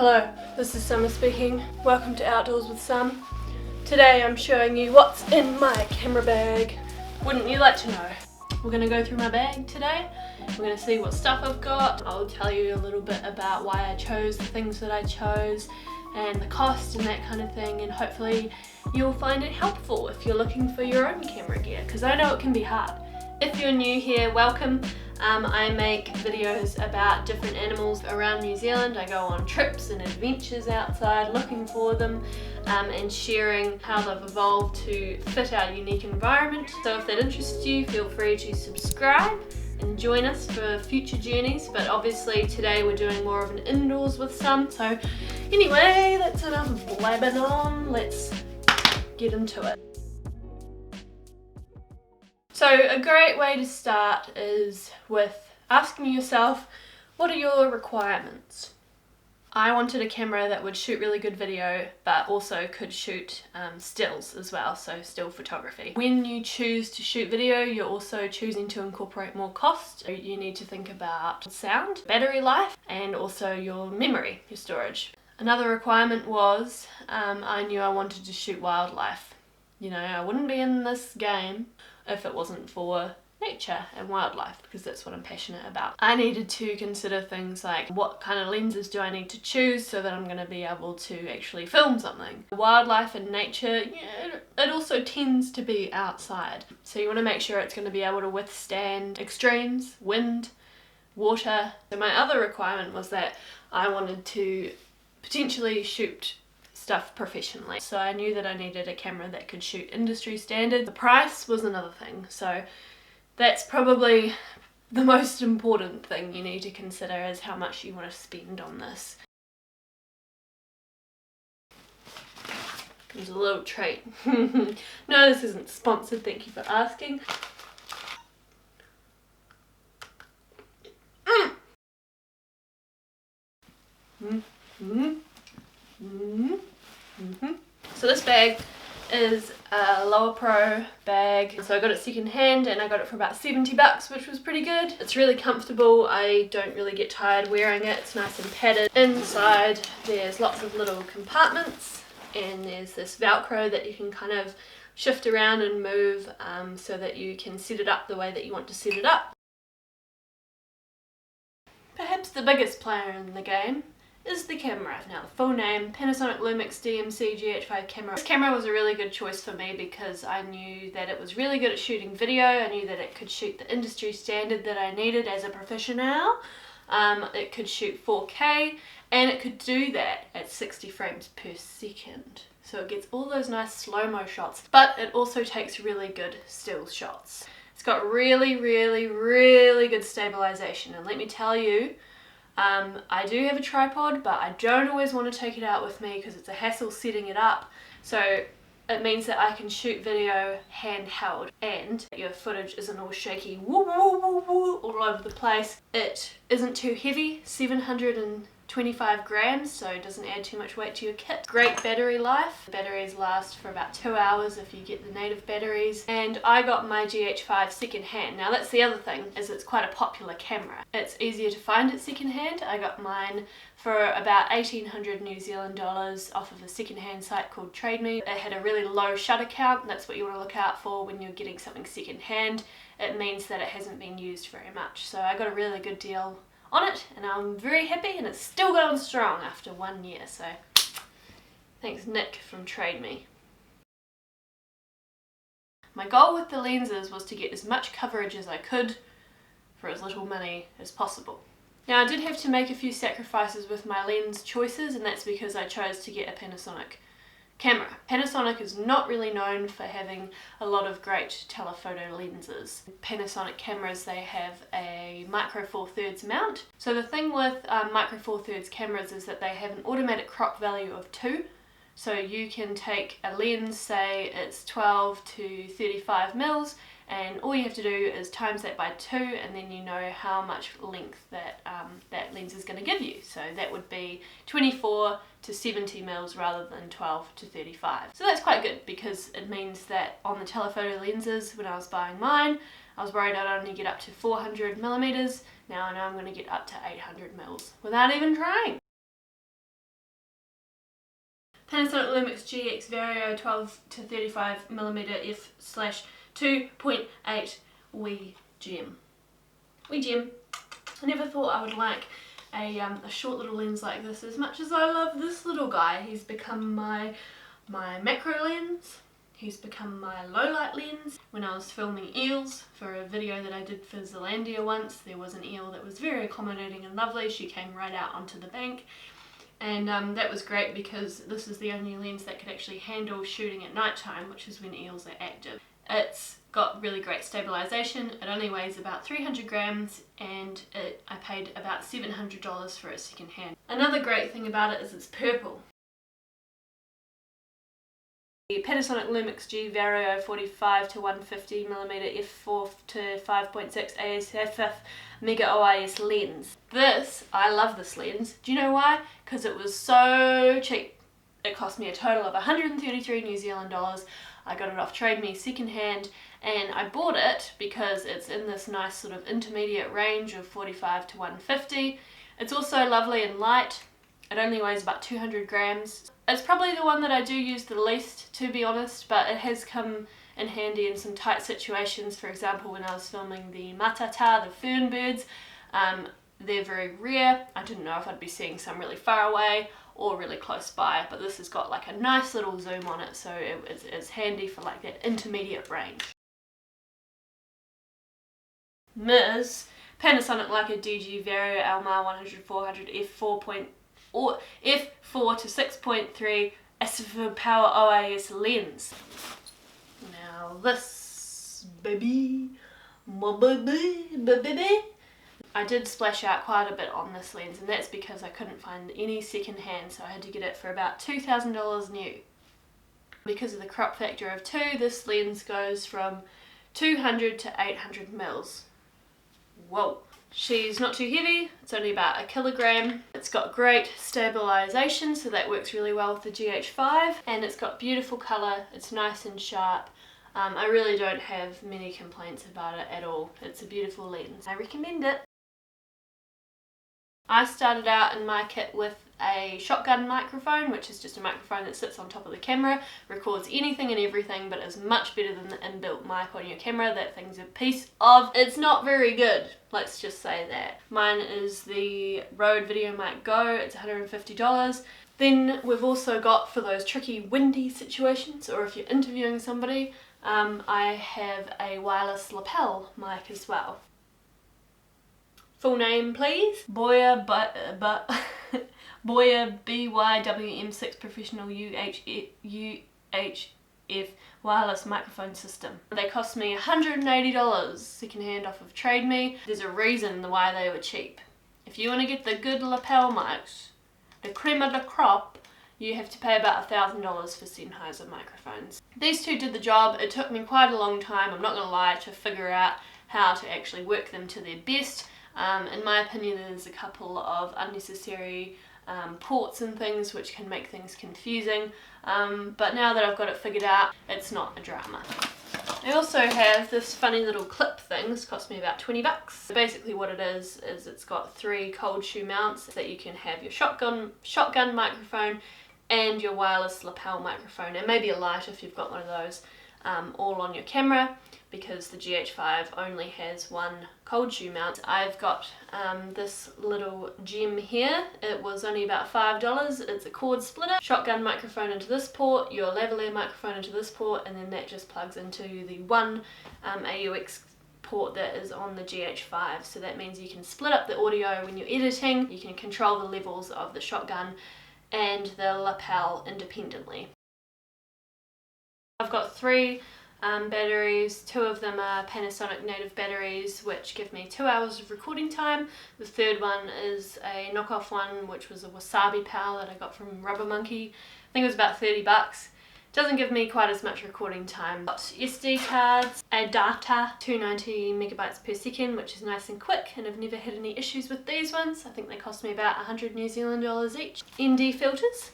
Hello, this is Summer speaking. Welcome to Outdoors with Sum. Today I'm showing you what's in my camera bag. Wouldn't you like to know? We're going to go through my bag today. We're going to see what stuff I've got. I'll tell you a little bit about why I chose the things that I chose and the cost and that kind of thing, and hopefully you'll find it helpful if you're looking for your own camera gear, because I know it can be hard. If you're new here, welcome. I make videos about different animals around New Zealand. I go on trips and adventures outside looking for them and sharing how they've evolved to fit our unique environment. So if that interests you, feel free to subscribe and join us for future journeys. But obviously today we're doing more of an indoors with Sum. So anyway, that's enough blabbing on. Let's get into it. So a great way to start is with asking yourself, what are your requirements? I wanted a camera that would shoot really good video, but also could shoot stills as well, so still photography. When you choose to shoot video, you're also choosing to incorporate more cost. So you need to think about sound, battery life, and also your memory, your storage. Another requirement was I knew I wanted to shoot wildlife. You know, I wouldn't be in this game if it wasn't for nature and wildlife, because that's what I'm passionate about. I needed to consider things like what kind of lenses do I need to choose so that I'm going to be able to actually film something. Wildlife and nature, it also tends to be outside, so you want to make sure it's going to be able to withstand extremes, wind, water. So my other requirement was that I wanted to potentially shoot stuff professionally. So I knew that I needed a camera that could shoot industry standard. The price was another thing, so that's probably the most important thing you need to consider, is how much you want to spend on this. Comes a little treat. No, this isn't sponsored, thank you for asking. So this bag is a Lowerpro bag. So I got it second hand and I got it for about 70 bucks, which was pretty good. It's really comfortable. I don't really get tired wearing it. It's nice and padded. Inside there's lots of little compartments, and there's this Velcro that you can kind of shift around and move so that you can set it up the way that you want to set it up. Perhaps the biggest player in the game is the camera. Now, the full name, Panasonic Lumix DMC GH5 camera. This camera was a really good choice for me because I knew that it was really good at shooting video. I knew that it could shoot the industry standard that I needed as a professional. It could shoot 4K, and it could do that at 60 frames per second. So it gets all those nice slow-mo shots, but it also takes really good still shots. It's got really good stabilization, and let me tell you, I do have a tripod, but I don't always want to take it out with me because it's a hassle setting it up. So it means that I can shoot video handheld and your footage isn't all shaky all over the place. It isn't too heavy, 725 grams, so it doesn't add too much weight to your kit. Great battery life. The batteries last for about 2 hours if you get the native batteries. And I got my GH5 second hand. Now that's the other thing, is it's quite a popular camera. It's easier to find it second hand. I got mine for about 1800 New Zealand dollars off of a second-hand site called Trade Me. It had a really low shutter count, and that's what you want to look out for when you're getting something second-hand. It means that it hasn't been used very much. So I got a really good deal on it, and I'm very happy, and it's still going strong after 1 year. So thanks Nick from Trade Me. My goal with the lenses was to get as much coverage as I could for as little money as possible. Now I did have to make a few sacrifices with my lens choices, and that's because I chose to get a Panasonic camera. Panasonic is not really known for having a lot of great telephoto lenses. Panasonic cameras, they have a micro four thirds mount. So the thing with micro four thirds cameras is that they have an automatic crop value of 2. So you can take a lens, say it's 12 to 35 mils, and all you have to do is times that by 2, and then you know how much length that that lens is going to give you. So that would be 24 to 70 mils rather than 12 to 35. So that's quite good, because it means that on the telephoto lenses, when I was buying mine, I was worried I'd only get up to 400 millimeters. Now I know I'm going to get up to 800 mils without even trying. Panasonic Lumix GX Vario 12 to 35mm f/2.8 wee gem. Wee gem. I never thought I would like a short little lens like this as much as I love this little guy. He's become my macro lens. He's become my low light lens. When I was filming eels for a video that I did for Zealandia once, there was an eel that was very accommodating and lovely. She came right out onto the bank, and that was great because this is the only lens that could actually handle shooting at night time, which is when eels are active. It's got really great stabilization. It only weighs about 300 grams, and I paid about $700 for it second hand. Another great thing about it is it's purple. The Panasonic Lumix G Vario 45 to 150mm f4 to 5.6 ASPH Mega O.I.S lens. I love this lens. Do you know why? Because it was so cheap. It cost me a total of 133 New Zealand dollars. I got it off Trade Me second hand, and I bought it because it's in this nice sort of intermediate range of 45 to 150. It's also lovely and light. It only weighs about 200 grams. It's probably the one that I do use the least, to be honest, but it has come in handy in some tight situations. For example, when I was filming the matata, the fern birds, they're very rare. I didn't know if I'd be seeing some really far away or really close by, but this has got like a nice little zoom on it, so it's handy for like that intermediate range. Mirrors, Panasonic Leica DG Vario-Elmar 100-400 f4 to 6.3 ASPH Power O.I.S lens. Now this baby, my baby. I did splash out quite a bit on this lens, and that's because I couldn't find any second hand, so I had to get it for about $2,000 new. Because of the crop factor of 2, this lens goes from 200 to 800 mils. Whoa! She's not too heavy, it's only about 1 kilogram. It's got great stabilization, so that works really well with the GH5, and it's got beautiful color. It's nice and sharp. I really don't have many complaints about it at all. It's a beautiful lens. I recommend it. I started out in my kit with a shotgun microphone, which is just a microphone that sits on top of the camera, records anything and everything, but is much better than the inbuilt mic on your camera. That thing's a piece of... It's not very good, let's just say that. Mine is the Rode VideoMic GO, it's $150. Then we've also got, for those tricky windy situations, or if you're interviewing somebody, I have a wireless lapel mic as well. Full name, please. Boya, Boya BYWM6 Professional UHF wireless microphone system. They cost me $180 second hand off of Trade Me. There's a reason why they were cheap. If you want to get the good lapel mics, the creme of the crop, you have to pay about $1,000 for Sennheiser microphones. These two did the job. It took me quite a long time, I'm not going to lie, to figure out how to actually work them to their best. In my opinion, there's a couple of unnecessary ports and things which can make things confusing, but now that I've got it figured out, it's not a drama. I also have this funny little clip thing. This cost me about 20 bucks. Basically what it is it's got 3 cold shoe mounts that you can have your shotgun microphone and your wireless lapel microphone, and maybe a light if you've got one of those, all on your camera, because the GH5 only has 1 cold shoe mount. I've got this little gem here. It was only about $5. It's a cord splitter. Shotgun microphone into this port, your lavalier microphone into this port, and then that just plugs into the one AUX port that is on the GH5. So that means you can split up the audio when you're editing. You can control the levels of the shotgun and the lapel independently. I've got 3 batteries. 2 of them are Panasonic native batteries, which give me 2 hours of recording time. The third one is a knockoff one, which was a wasabi power that I got from Rubber Monkey. I think it was about 30 bucks. Doesn't give me quite as much recording time. Got SD cards, a data, 290 megabytes per second, which is nice and quick, and I've never had any issues with these ones. I think they cost me about 100 New Zealand dollars each. ND filters.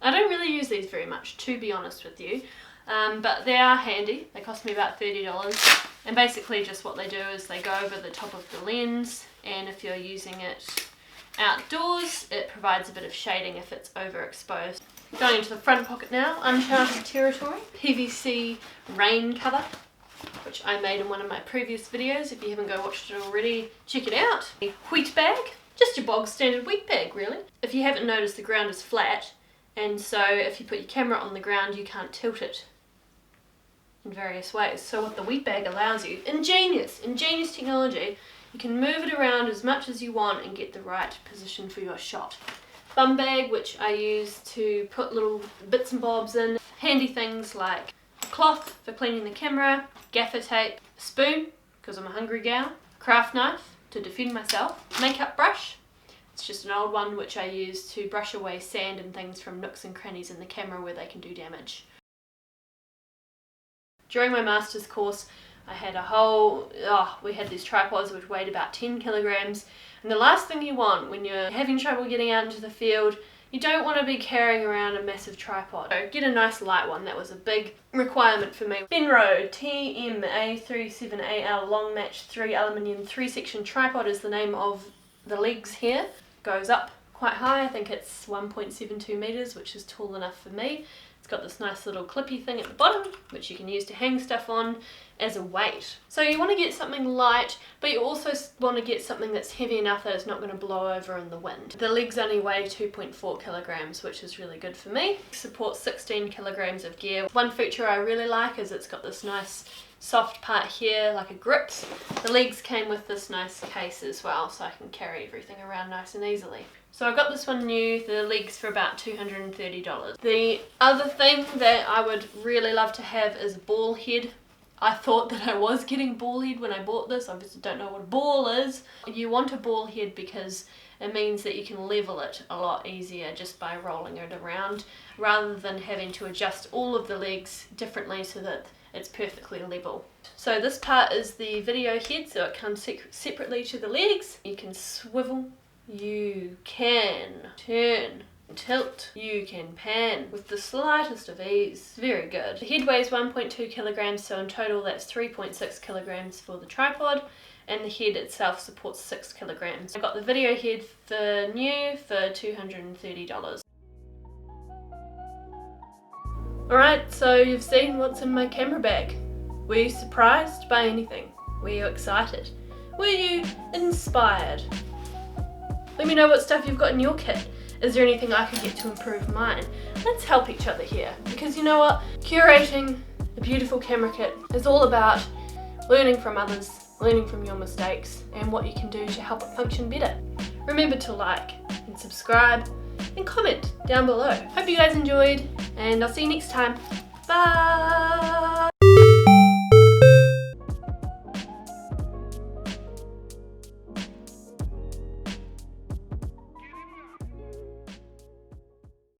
I don't really use these very much, to be honest with you. But they are handy. They cost me about $30, and basically just what they do is they go over the top of the lens, and if you're using it outdoors, it provides a bit of shading if it's overexposed. Going into the front pocket now, uncharted territory. PVC rain cover, which I made in one of my previous videos. If you haven't watched it already, check it out. A wheat bag, just your bog standard wheat bag really. If you haven't noticed, the ground is flat, and so if you put your camera on the ground you can't tilt it in various ways. So what the wheat bag allows you, ingenious technology, you can move it around as much as you want and get the right position for your shot. Bum bag, which I use to put little bits and bobs in. Handy things like a cloth for cleaning the camera, gaffer tape, a spoon, because I'm a hungry gal, craft knife to defend myself, makeup brush. It's just an old one which I use to brush away sand and things from nooks and crannies in the camera where they can do damage. During my master's course, I had we had these tripods which weighed about 10 kilograms, and the last thing you want when you're having trouble getting out into the field, you don't want to be carrying around a massive tripod. So get a nice light one. That was a big requirement for me. Benro TMA37AL long match 3 aluminium 3-section tripod is the name of the legs here. Goes up quite high, I think it's 1.72 meters, which is tall enough for me. It's got this nice little clippy thing at the bottom, which you can use to hang stuff on as a weight. So you want to get something light, but you also want to get something that's heavy enough that it's not going to blow over in the wind. The legs only weigh 2.4 kilograms, which is really good for me. It supports 16 kilograms of gear. One feature I really like is it's got this nice soft part here, like a grips. The legs came with this nice case as well, so I can carry everything around nice and easily. So I got this one new, the legs for about $230. The other thing that I would really love to have is a ball head. I thought that I was getting ball head when I bought this. Obviously don't know what a ball is. You want a ball head because it means that you can level it a lot easier just by rolling it around, rather than having to adjust all of the legs differently so that it's perfectly level. So this part is the video head, so it comes separately to the legs. You can swivel, you can turn, tilt, you can pan with the slightest of ease. Very good. The head weighs 1.2 kilograms, so in total that's 3.6 kilograms for the tripod, and the head itself supports 6 kilograms. I got the video head for new for $230. Alright, so you've seen what's in my camera bag. Were you surprised by anything? Were you excited? Were you inspired? Let me know what stuff you've got in your kit. Is there anything I could get to improve mine? Let's help each other here, because you know what? Curating a beautiful camera kit is all about learning from others, learning from your mistakes, and what you can do to help it function better. Remember to like and subscribe and comment down below. Hope you guys enjoyed, and I'll see you next time. Bye!